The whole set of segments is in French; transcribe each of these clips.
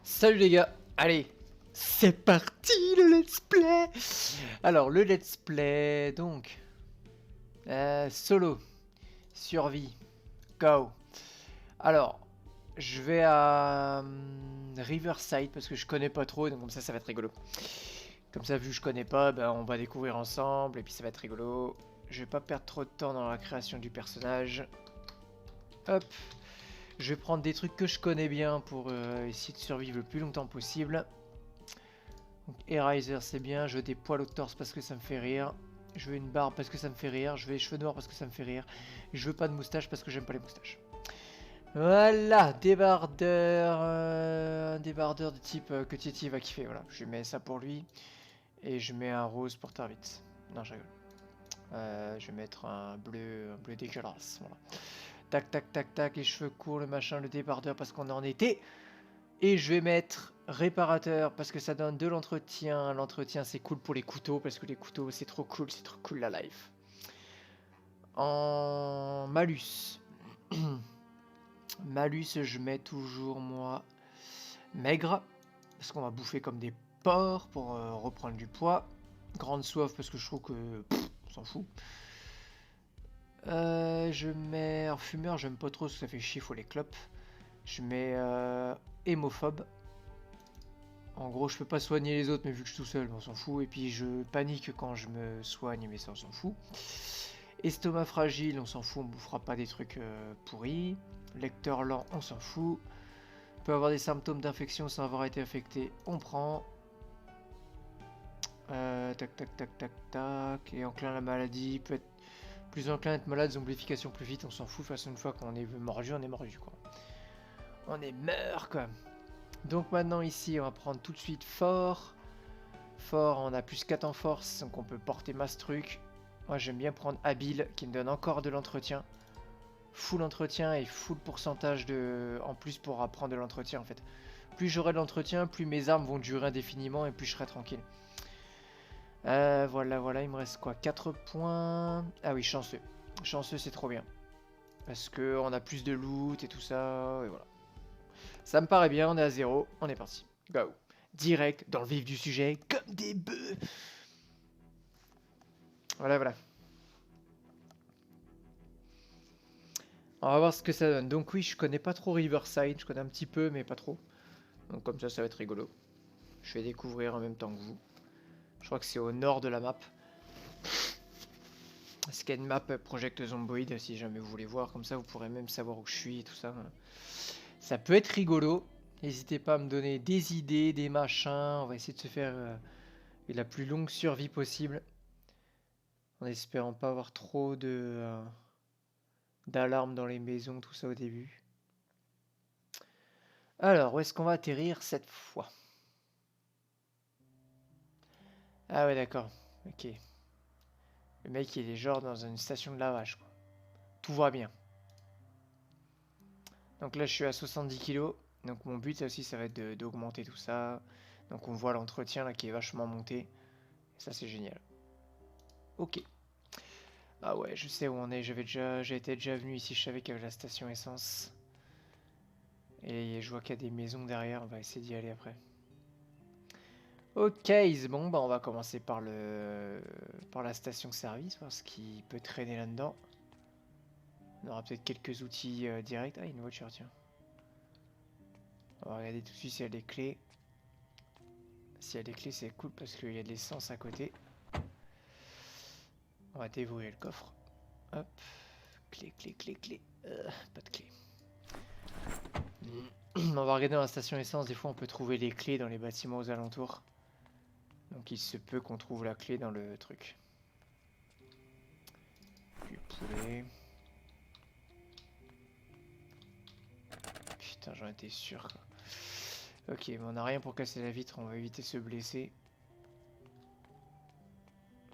Salut les gars, allez, c'est parti le let's play. Alors le let's play, donc, solo, survie, go. Alors, je vais à Riverside parce que je connais pas trop, donc comme ça va être rigolo. Comme ça, vu que je connais pas, ben, on va découvrir ensemble et puis ça va être rigolo. Je vais pas perdre trop de temps dans la création du personnage. Hop. Je vais prendre des trucs que je connais bien pour essayer de survivre le plus longtemps possible. Donc Eraser c'est bien, je veux des poils au torse parce que ça me fait rire. Je veux une barbe parce que ça me fait rire. Je veux les cheveux noirs parce que ça me fait rire. Je veux pas de moustache parce que j'aime pas les moustaches. Voilà, débardeur. Un débardeur de type que Titi va kiffer. Voilà, je mets ça pour lui. Et je mets un rose pour Tarvitz. Non, je rigole. Je vais mettre un bleu dégueulasse. Voilà. Tac, tac, tac, tac, les cheveux courts, le machin, le débardeur parce qu'on est en été. Et je vais mettre réparateur parce que ça donne de l'entretien. L'entretien c'est cool pour les couteaux parce que les couteaux c'est trop cool la life. En malus. Malus je mets toujours moi maigre parce qu'on va bouffer comme des porcs pour reprendre du poids. Grande soif parce que je trouve que on s'en fout. Je mets en fumeur, j'aime pas trop parce que ça fait chier, faut les clopes. Je mets hémophobe. En gros, je peux pas soigner les autres, mais vu que je suis tout seul, on s'en fout. Et puis je panique quand je me soigne, mais ça on s'en fout. Estomac fragile, on s'en fout, on bouffera pas des trucs pourris. Lecteur lent, on s'en fout. Peut avoir des symptômes d'infection sans avoir été affecté, on prend. Tac tac tac tac tac. Et enclin à la maladie, peut être plus enclin à être malade, zombification plus vite, on s'en fout. De toute façon, une fois qu'on est mordu, on est mordu quoi. On est mort quoi. Donc maintenant ici, on va prendre tout de suite fort. Fort, on a plus 4 en force, donc on peut porter masse truc. Moi j'aime bien prendre habile, qui me donne encore de l'entretien. Full entretien et full pourcentage de en plus pour apprendre de l'entretien en fait. Plus j'aurai de l'entretien, plus mes armes vont durer indéfiniment et plus je serai tranquille. Voilà, il me reste quoi? 4 points. Ah oui, chanceux. Chanceux c'est trop bien. Parce que on a plus de loot et tout ça, et voilà. Ça me paraît bien, on est à 0, on est parti. Go. Direct dans le vif du sujet, comme des bœufs. Voilà. On va voir ce que ça donne. Donc oui, je connais pas trop Riverside, je connais un petit peu, mais pas trop. Donc comme ça va être rigolo. Je vais découvrir en même temps que vous. Je crois que c'est au nord de la map. Parce qu'il y a une map Project Zomboid, si jamais vous voulez voir. Comme ça, vous pourrez même savoir où je suis et tout ça. Ça peut être rigolo. N'hésitez pas à me donner des idées, des machins. On va essayer de se faire la plus longue survie possible. En espérant pas avoir trop de d'alarmes dans les maisons, tout ça au début. Alors, où est-ce qu'on va atterrir cette fois? Ah ouais, d'accord. Ok. Le mec, il est genre dans une station de lavage, quoi. Tout va bien. Donc là, je suis à 70 kg. Donc mon but, ça aussi, ça va être d'augmenter tout ça. Donc on voit l'entretien là qui est vachement monté. Et ça, c'est génial. Ok. Ah ouais, je sais où on est. J'étais déjà venu ici. Je savais qu'il y avait la station essence. Et je vois qu'il y a des maisons derrière. On va essayer d'y aller après. Ok, bon, bah on va commencer par la station service, voir ce qui peut traîner là-dedans. On aura peut-être quelques outils directs. Ah, une voiture, tiens. On va regarder tout de suite s'il y a des clés. S'il y a des clés, c'est cool parce qu'il y a de l'essence à côté. On va déverrouiller le coffre. Hop. Clé. Pas de clé. On va regarder dans la station essence. Des fois, on peut trouver les clés dans les bâtiments aux alentours. Donc, il se peut qu'on trouve la clé dans le truc. Du poulet. Putain, j'en étais sûr. Quoi. Ok, mais on n'a rien pour casser la vitre. On va éviter de se blesser.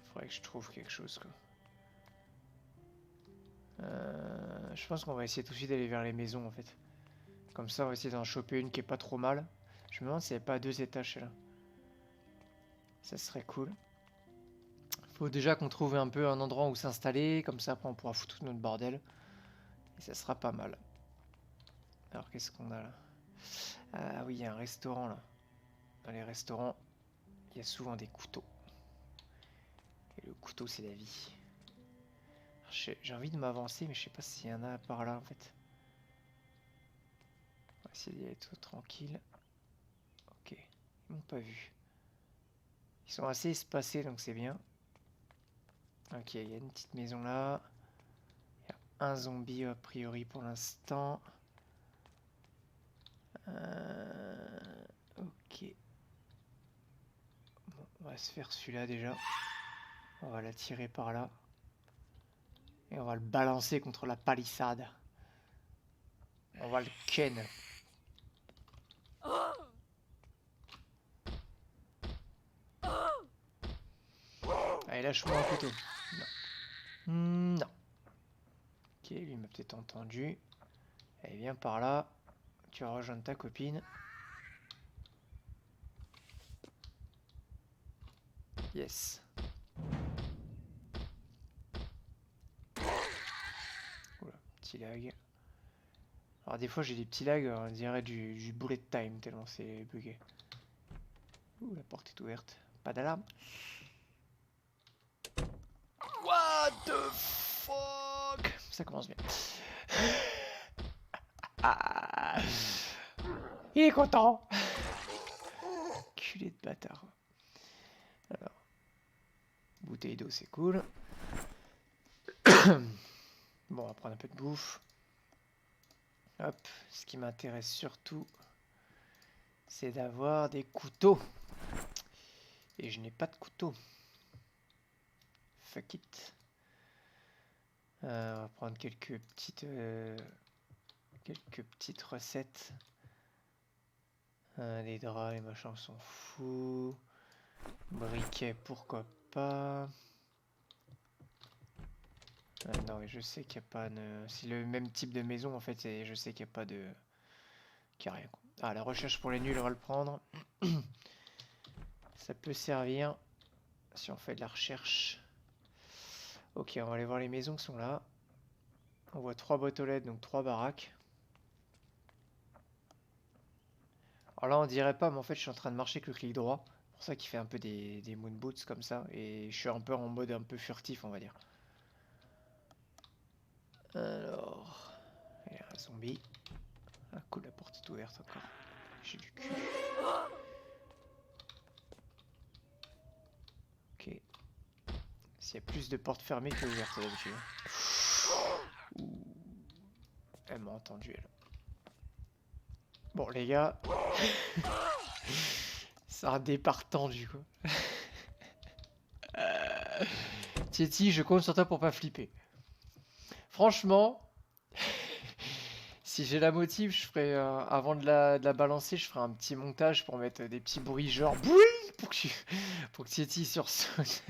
Faudrait que je trouve quelque chose, quoi. Je pense qu'on va essayer tout de suite d'aller vers les maisons en fait. Comme ça on va essayer d'en choper une qui est pas trop mal. Je me demande s'il n'y a pas 2 étages là. Ça serait cool. Faut déjà qu'on trouve un peu un endroit où s'installer. Comme ça après on pourra foutre tout notre bordel. Et ça sera pas mal. Alors qu'est-ce qu'on a là? Ah oui, il y a un restaurant là. Dans les restaurants, il y a souvent des couteaux. Et le couteau, c'est la vie. J'ai envie de m'avancer, mais je sais pas s'il y en a par là en fait. On va essayer d'y aller tout tranquille. Ok, ils m'ont pas vu. Ils sont assez espacés, donc c'est bien. Ok, il y a une petite maison là. Il y a un zombie a priori pour l'instant. Ok. Bon, on va se faire celui-là déjà. On va l'attirer par là. Et on va le balancer contre la palissade. On va le ken. Allez, lâche-moi un couteau. Non. Non. Ok, lui il m'a peut-être entendu. Allez, viens par là. Tu vas rejoindre ta copine. Yes. Oula, petit lag. Alors des fois j'ai des petits lags, on dirait du bullet time tellement c'est bugué. Ouh, la porte est ouverte. Pas d'alarme. What the fuck? Ça commence bien. Ah, il est content. Culé de bâtard. Alors, bouteille d'eau c'est cool. Bon, on va prendre un peu de bouffe. Hop, ce qui m'intéresse surtout, c'est d'avoir des couteaux. Et je n'ai pas de couteau. Fuck it. On va prendre quelques petites recettes. Les draps, les machins, on s'en fout. Briquet, pourquoi pas. Non, mais je sais qu'il n'y a pas de... C'est le même type de maison en fait, et je sais qu'il n'y a pas de... Qu'il n'y a rien. Ah, la recherche pour les nuls, on va le prendre. Ça peut servir si on fait de la recherche. Ok, on va aller voir les maisons qui sont là. On voit 3 boîtes aux lettres, donc 3 baraques. Alors là, on dirait pas, mais en fait, je suis en train de marcher avec le clic droit. C'est pour ça qu'il fait un peu des moon boots comme ça. Et je suis un peu en mode un peu furtif, on va dire. Alors... Il y a un zombie. Ah cool, la porte est ouverte encore. J'ai du cul. Ok. S'il y a plus de portes fermées que ouvertes d'habitude. Elle m'a entendu, elle. Bon, les gars. C'est un départ tendu, quoi. Tietty, je compte sur toi pour pas flipper. Franchement, si j'ai la motive, je ferai avant de la balancer, je ferai un petit montage pour mettre des petits bruits genre boing pour que Tietty sursaute.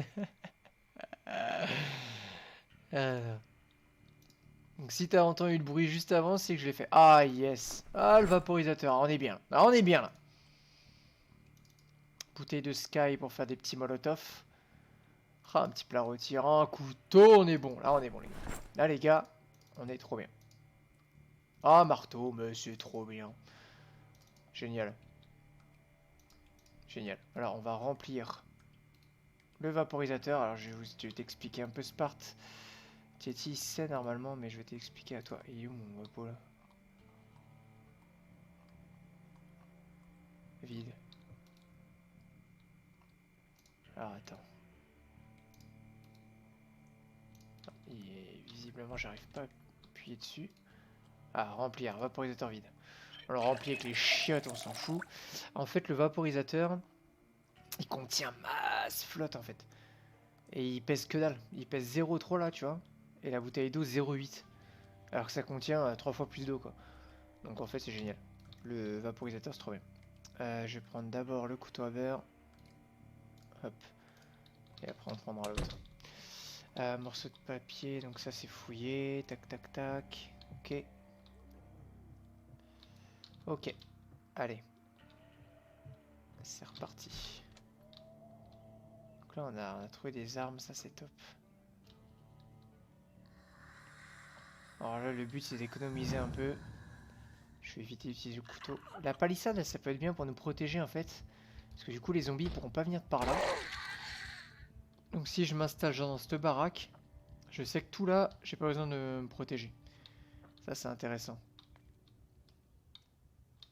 Donc si t'as entendu le bruit juste avant, c'est que je l'ai fait. Ah yes. Ah le vaporisateur, on est bien. Ah, on est bien là. Bouteille de Sky pour faire des petits molotovs. Ah, un petit plat retirant, un couteau, on est bon. Là on est bon les gars. Là les gars, on est trop bien. Ah marteau, mais c'est trop bien. Génial. Génial. Alors on va remplir le vaporisateur. Alors je vais t'expliquer un peu Sparte. Tietty c'est normalement, mais je vais t'expliquer à toi. Il est où mon vapo là? Vide. Alors attends. Visiblement j'arrive pas à appuyer dessus. Ah, remplir, vaporisateur vide. On le remplit avec les chiottes, on s'en fout. En fait, le vaporisateur, il contient masse flotte en fait. Et il pèse que dalle. Il pèse 0,3 là, tu vois. Et la bouteille d'eau 0,8. Alors que ça contient 3 fois plus d'eau, quoi. Donc en fait, c'est génial. Le vaporisateur, c'est trop bien. Je vais prendre d'abord le couteau à beurre. Hop. Et après, on prendra l'autre. Morceau de papier, donc ça c'est fouillé. Tac, tac, tac. Ok. Ok. Allez. C'est reparti. Donc là, on a trouvé des armes, ça c'est top. Alors là, le but c'est d'économiser un peu. Je Je vais éviter d'utiliser le couteau. La palissade, ça peut être bien pour nous protéger en fait. Parce que du coup, les zombies pourront pas venir par là. Donc si je m'installe genre dans cette baraque, je sais que tout là, j'ai pas besoin de me protéger. Ça, c'est intéressant.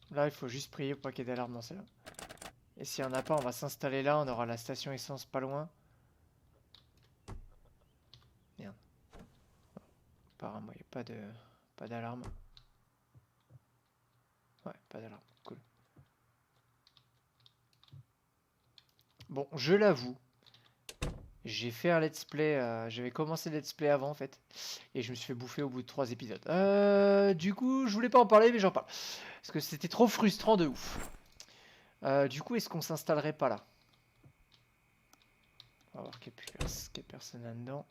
Là, il faut juste prier pour pas qu'il y ait d'alarme dans celle-là. Et s'il n'y en a pas, on va s'installer là. On aura la station essence pas loin. Merde. Apparemment, il n'y a pas d'alarme. Ouais, pas d'alarme. Cool. Bon, je l'avoue. J'ai fait un let's play. J'avais commencé le let's play avant, en fait. Et je me suis fait bouffer au bout de 3 épisodes. Du coup, je voulais pas en parler, mais j'en parle. Parce que c'était trop frustrant de ouf. Du coup, est-ce qu'on s'installerait pas là? On va voir qu'il n'y a personne là-dedans.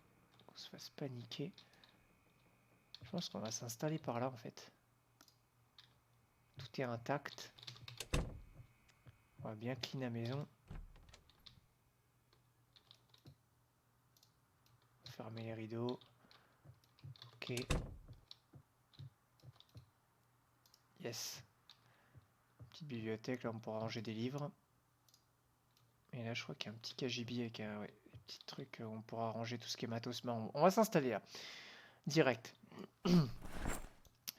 Qu'on se fasse paniquer. Je pense qu'on va s'installer par là en fait. Tout est intact. On va bien clean la maison. Fermer les rideaux. Ok. Yes. Petite bibliothèque, là on pourra ranger des livres. Et là je crois qu'il y a un petit KGB avec des petits trucs où on pourra ranger tout ce qui est matos. Mais on va s'installer là. Direct.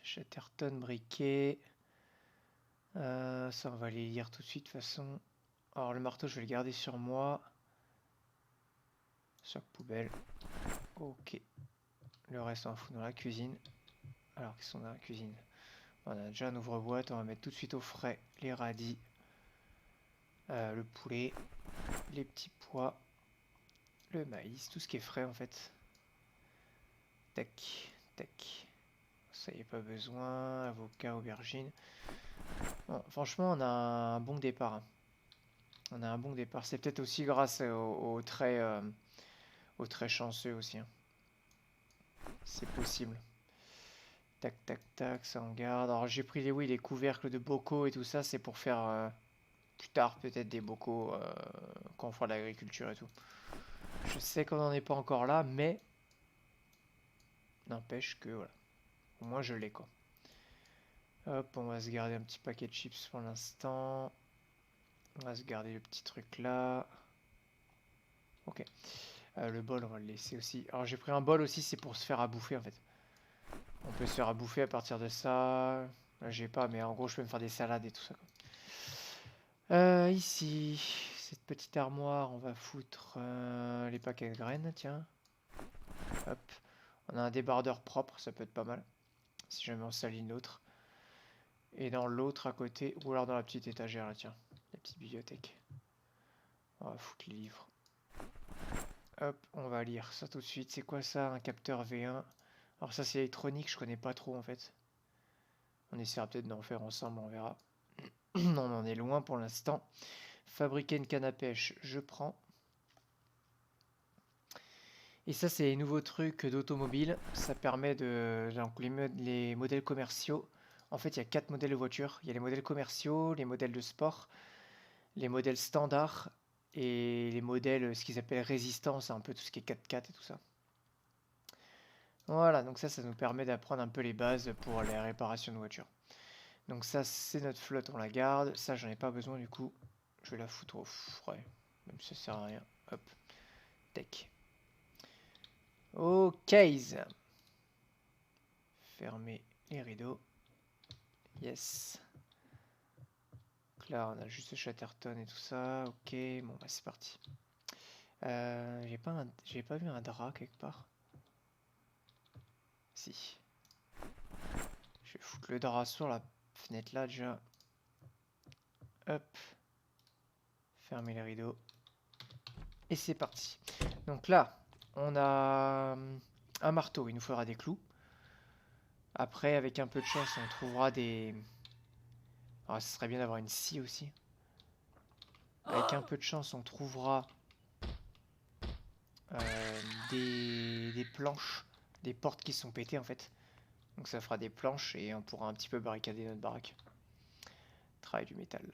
Chatterton, briquet. Ça on va les lire tout de suite de toute façon. Alors le marteau je vais le garder sur moi. Sac poubelle. Ok. Le reste on fout dans la cuisine. Alors qu'ils sont dans la cuisine. On a déjà un ouvre-boîte, on va mettre tout de suite au frais les radis, le poulet, les petits pois, le maïs, tout ce qui est frais en fait. Tac, tac. Ça y est, pas besoin. Avocat, aubergine. Bon, franchement, on a un bon départ. Hein. On a un bon départ. C'est peut-être aussi grâce aux traits chanceux aussi. Hein. C'est possible. Tac, tac, tac, ça on garde. Alors j'ai pris les couvercles de bocaux et tout ça, c'est pour faire plus tard peut-être des bocaux quand on fera de l'agriculture et tout. Je sais qu'on n'en est pas encore là, mais n'empêche que voilà. Au moins je l'ai quoi. Hop, on va se garder un petit paquet de chips pour l'instant. On va se garder le petit truc là. Ok. Le bol, on va le laisser aussi. Alors j'ai pris un bol aussi, c'est pour se faire à bouffer en fait. On peut se faire à bouffer à partir de ça. Là j'ai pas, mais en gros je peux me faire des salades et tout ça. Quoi. Ici, cette petite armoire, on va foutre les paquets de graines, tiens. Hop. On a un débardeur propre, ça peut être pas mal. Si jamais on salit l'autre. Et dans l'autre à côté, ou alors dans la petite étagère là, tiens. La petite bibliothèque. On va foutre les livres. Hop, on va lire ça tout de suite. C'est quoi ça? Un capteur V1. Alors ça c'est électronique, je connais pas trop en fait. On essaiera peut-être d'en faire ensemble, on verra. On en est loin pour l'instant. Fabriquer une canne à pêche, je prends. Et ça c'est les nouveaux trucs d'automobile. Ça permet de... Donc, les modèles commerciaux. En fait il y a 4 modèles de voitures. Il y a les modèles commerciaux, les modèles de sport, les modèles standards et les modèles, ce qu'ils appellent résistance, un peu tout ce qui est 4x4 et tout ça. Voilà, donc ça nous permet d'apprendre un peu les bases pour les réparations de voitures. Donc ça, c'est notre flotte, on la garde. Ça, j'en ai pas besoin du coup. Je vais la foutre au frais, même si ça sert à rien. Hop, tech. Ok. Fermer les rideaux. Yes. Donc là, on a juste le Chatterton et tout ça. Ok, bon, bah c'est parti. J'ai pas vu un drap quelque part. Si. Je vais foutre le drap sur la fenêtre là déjà. Hop. Fermer les rideaux. Et c'est parti. Donc là, on a un marteau, il nous faudra des clous. Après, avec un peu de chance, on trouvera des... Alors, ce serait bien d'avoir une scie aussi. Avec un peu de chance, on trouvera des planches, des portes qui sont pétées en fait. Donc ça fera des planches et on pourra un petit peu barricader notre baraque. Travail du métal.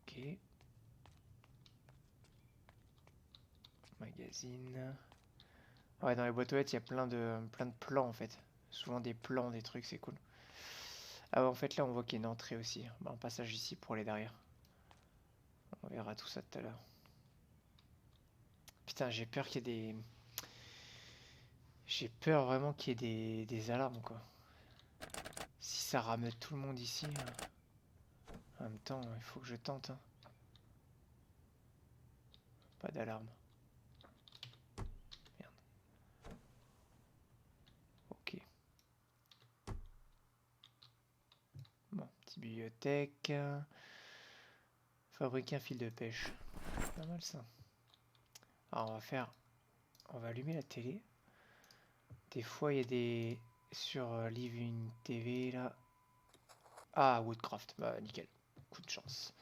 Ok. Magazine. Ouais, dans les boîtes aux lettres, il y a plein de plans en fait. Souvent des plans, des trucs, c'est cool. Ah bah en fait là on voit qu'il y a une entrée aussi. Bah, un passage ici pour aller derrière. On verra tout ça tout à l'heure. Putain, j'ai peur qu'il y ait des... J'ai peur vraiment qu'il y ait des alarmes, quoi. Si ça rameute tout le monde ici... En même temps, il faut que je tente. Hein. Pas d'alarme. Merde. Ok. Bon, petite bibliothèque. Fabriquer un fil de pêche. Pas mal ça. Alors on va faire... On va allumer la télé. Des fois il y a des... Sur Living TV là... Ah, Woodcraft. Bah nickel. Coup de chance.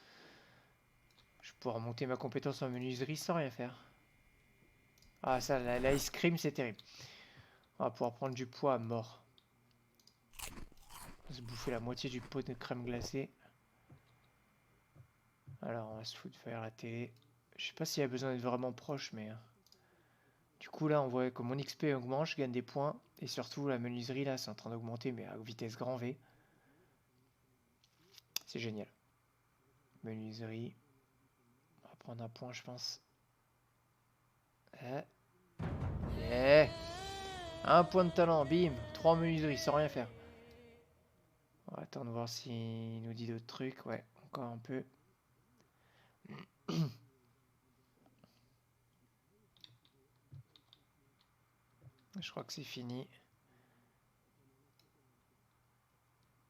Je pourrais monter ma compétence en menuiserie sans rien faire. Ah ça, l'ice cream c'est terrible. On va pouvoir prendre du poids à mort. On va se bouffer la moitié du pot de crème glacée. Alors on va se foutre faire la télé. Je sais pas s'il y a besoin d'être vraiment proche mais... Du coup là on voit que mon XP augmente, je gagne des points. Et surtout la menuiserie là c'est en train d'augmenter mais à vitesse grand V. C'est génial. Menuiserie. On va prendre un point je pense. Yeah. Un point de talent, bim. 3 menuiseries sans rien faire. On va attendre voir s'il nous dit d'autres trucs. Ouais, encore un peu. Je crois que c'est fini.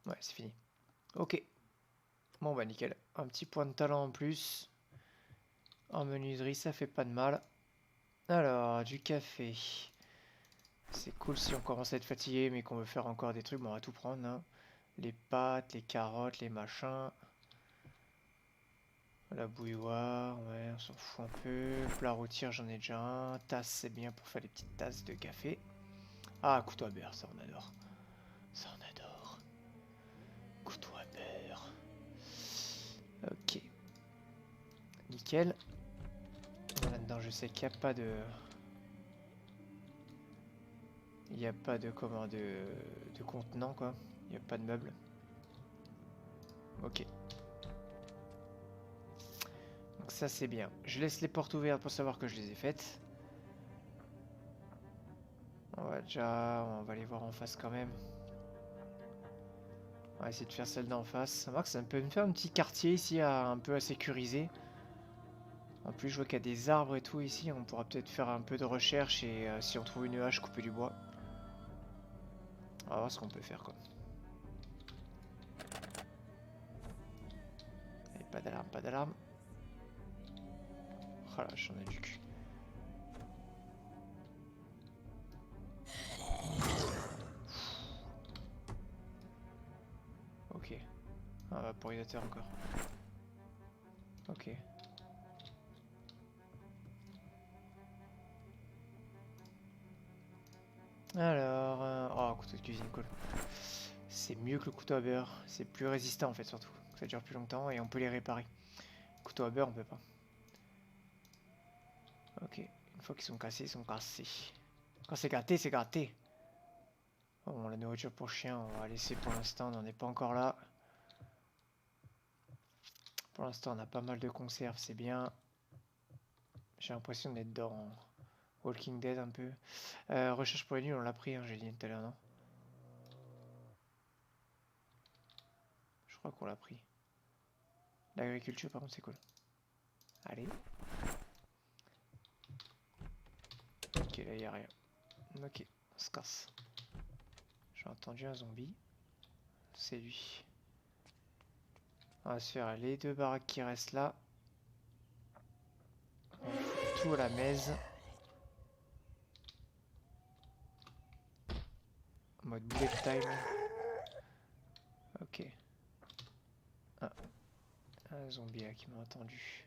Ouais, c'est fini. Ok. Bon bah nickel. Un petit point de talent en plus. En menuiserie, ça fait pas de mal. Alors, du café. C'est cool si on commence à être fatigué mais qu'on veut faire encore des trucs. Bon, on va tout prendre. Hein. Les pâtes, les carottes, les machins. La bouilloire, ouais, on s'en fout un peu. Plat rôtir, j'en ai déjà un. Tasse, c'est bien pour faire les petites tasses de café. Ah, couteau à beurre, ça on adore. Ça on adore. Couteau à beurre. Ok. Nickel. Là-dedans, je sais qu'il n'y a pas de... Il n'y a pas de, comment, de contenant, quoi. Il n'y a pas de meubles. Ok. Donc ça, c'est bien. Je laisse les portes ouvertes pour savoir que je les ai faites. On va aller voir en face quand même. On va essayer de faire celle d'en face. Ça marque, ça peut me faire un petit quartier ici un peu à sécuriser. En plus, je vois qu'il y a des arbres et tout ici. On pourra peut-être faire un peu de recherche et si on trouve une hache, couper du bois. On va voir ce qu'on peut faire quoi. Allez, pas d'alarme, pas d'alarme. Oh là, j'en ai du cul. Ok. Un vaporisateur encore. Ok. Alors, oh, couteau de cuisine, cool. C'est mieux que le couteau à beurre. C'est plus résistant en fait, surtout. Ça dure plus longtemps et on peut les réparer. Couteau à beurre, on peut pas. Ok. Une fois qu'ils sont cassés, ils sont cassés. Quand c'est gâté, c'est gâté. Bon, la nourriture pour chien, on va laisser pour l'instant. On n'en est pas encore là. Pour l'instant, on a pas mal de conserves, c'est bien. J'ai l'impression d'être dans Walking Dead un peu. Recherche pour les nuls, on l'a pris, hein, j'ai dit tout à l'heure, non? Je crois qu'on l'a pris. L'agriculture, par contre, c'est cool. Allez. Ok, là, il n'y a rien. Ok, on se casse. J'ai entendu un zombie. C'est lui. On va se faire les 2 baraques qui restent là. On fout tout à la mèze. En mode bullet time. Ok. Ah. Un zombie là qui m'a entendu.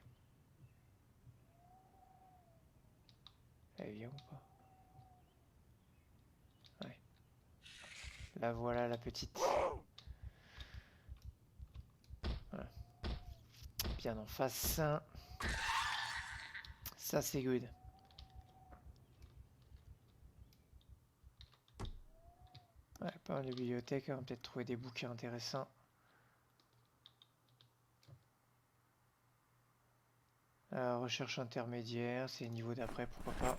Elle vient ou pas? Ouais. La voilà la petite. Voilà. Bien en face. Ça c'est good. Ouais, Pas mal de bibliothèques, on va peut-être trouver des bouquins intéressants. Recherche intermédiaire, c'est le niveau d'après, pourquoi pas.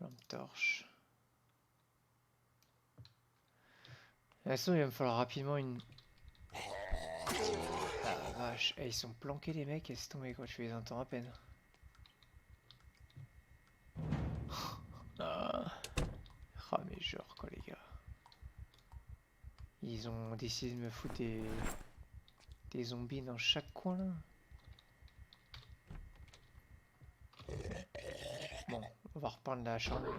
Lampe torche. De toute façon, il va me falloir rapidement une... Ah vache, ils sont planqués les mecs, laisse tomber quoi, tu les entends à peine. Ah mais genre quoi les gars. Ils ont décidé de me foutre des zombies dans chaque coin là. Bon, on va reprendre la chambre.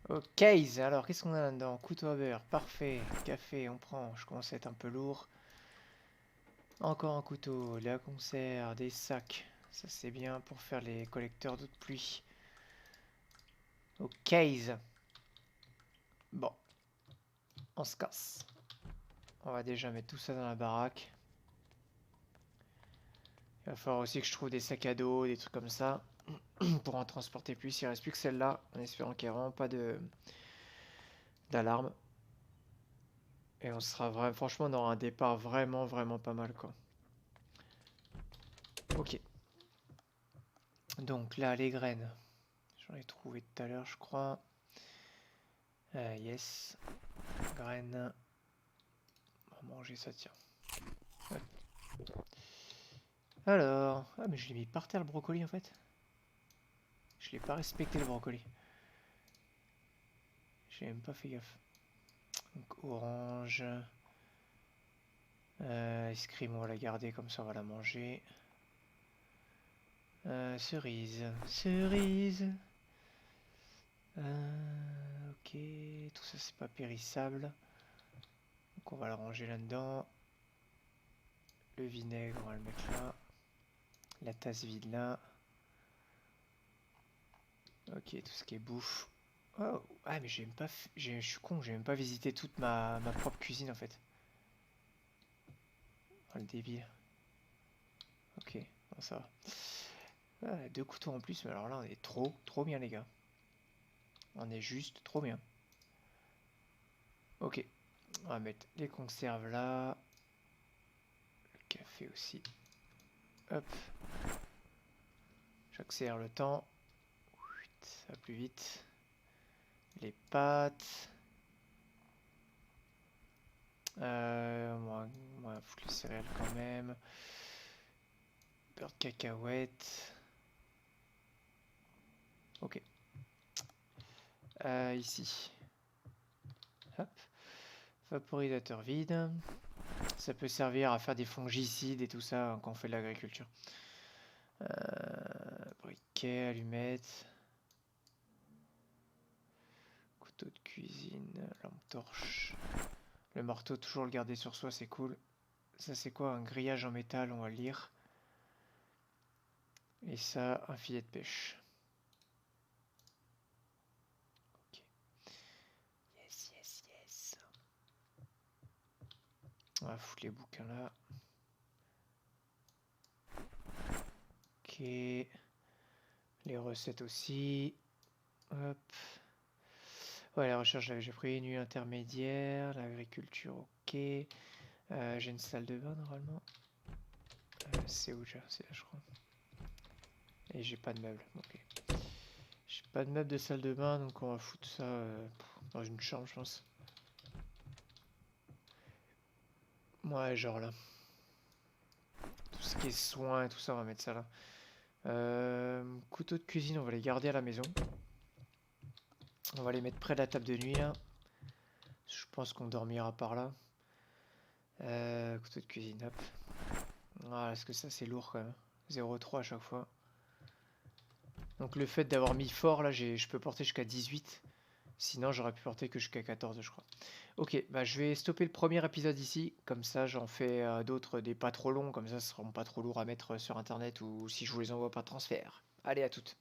Ok, alors qu'est-ce qu'on a là-dedans? Couteau à beurre, parfait. Café, on prend. Je commence à être un peu lourd. Encore un couteau, la conserve, des sacs. Ça c'est bien pour faire les collecteurs d'eau de pluie. Ok. Bon. On se casse. On va déjà mettre tout ça dans la baraque. Il va falloir aussi que je trouve des sacs à dos, des trucs comme ça. Pour en transporter plus. Il reste plus que celle-là. En espérant qu'il n'y ait vraiment pas d'alarme. Et on sera vraiment, franchement, dans un départ vraiment pas mal quoi. Ok. Donc là, les graines. J'en ai trouvé tout à l'heure, je crois. Yes. Graines. On va manger ça, tiens. Ouais. Alors. Ah, mais je l'ai mis par terre le brocoli en fait. Je l'ai pas respecté le brocoli. J'ai même pas fait gaffe. Donc orange. Ice cream, on va la garder comme ça, on va la manger. Cerise. Cerise. Ok, tout ça c'est pas périssable. Donc on va la ranger là-dedans. Le vinaigre, on va le mettre là. La tasse vide là. Ok, tout ce qui est bouffe. Oh, ah mais j'ai même pas... Je suis con, j'ai même pas visité toute ma propre cuisine en fait. Oh le débile. Ok, bon, ça va. Ah, 2 couteaux en plus, mais alors là on est trop bien les gars. On est juste trop bien. Ok, on va mettre les conserves là. Le café aussi. Hop. J'accélère le temps. Ça va plus vite. Les pâtes. On va foutre les céréales quand même. Beurre de cacahuète. Ok. Ici. Hop. Vaporisateur vide. Ça peut servir à faire des fongicides et tout ça quand on fait de l'agriculture. Briquet, allumettes. Couteau de cuisine, lampe torche. Le marteau, toujours le garder sur soi, c'est cool. Ça, c'est quoi? Un grillage en métal, on va le lire. Et ça, un filet de pêche. Ok. Yes. On va foutre les bouquins là. Ok. Les recettes aussi. Hop. Ouais, la recherche, j'ai pris nuit intermédiaire. L'agriculture, ok. J'ai une salle de bain normalement. C'est où déjà? C'est là, je crois. Et j'ai pas de meubles. Ok. J'ai pas de meubles de salle de bain, donc on va foutre ça dans une chambre, je pense. Ouais, genre là. Tout ce qui est soins et tout ça, on va mettre ça là. Couteau de cuisine, on va les garder à la maison. On va les mettre près de la table de nuit là. Je pense qu'on dormira par là. Couteau de cuisine, hop. Ah, est-ce que ça c'est lourd quand même. 0,3 à chaque fois. Donc le fait d'avoir mis fort là, je peux porter jusqu'à 18. Sinon j'aurais pu porter que jusqu'à 14 je crois. Ok, bah je vais stopper le premier épisode ici. Comme ça j'en fais d'autres, des pas trop longs. Comme ça ce seront pas trop lourds à mettre sur internet ou si je vous les envoie par transfert. Allez, à toutes.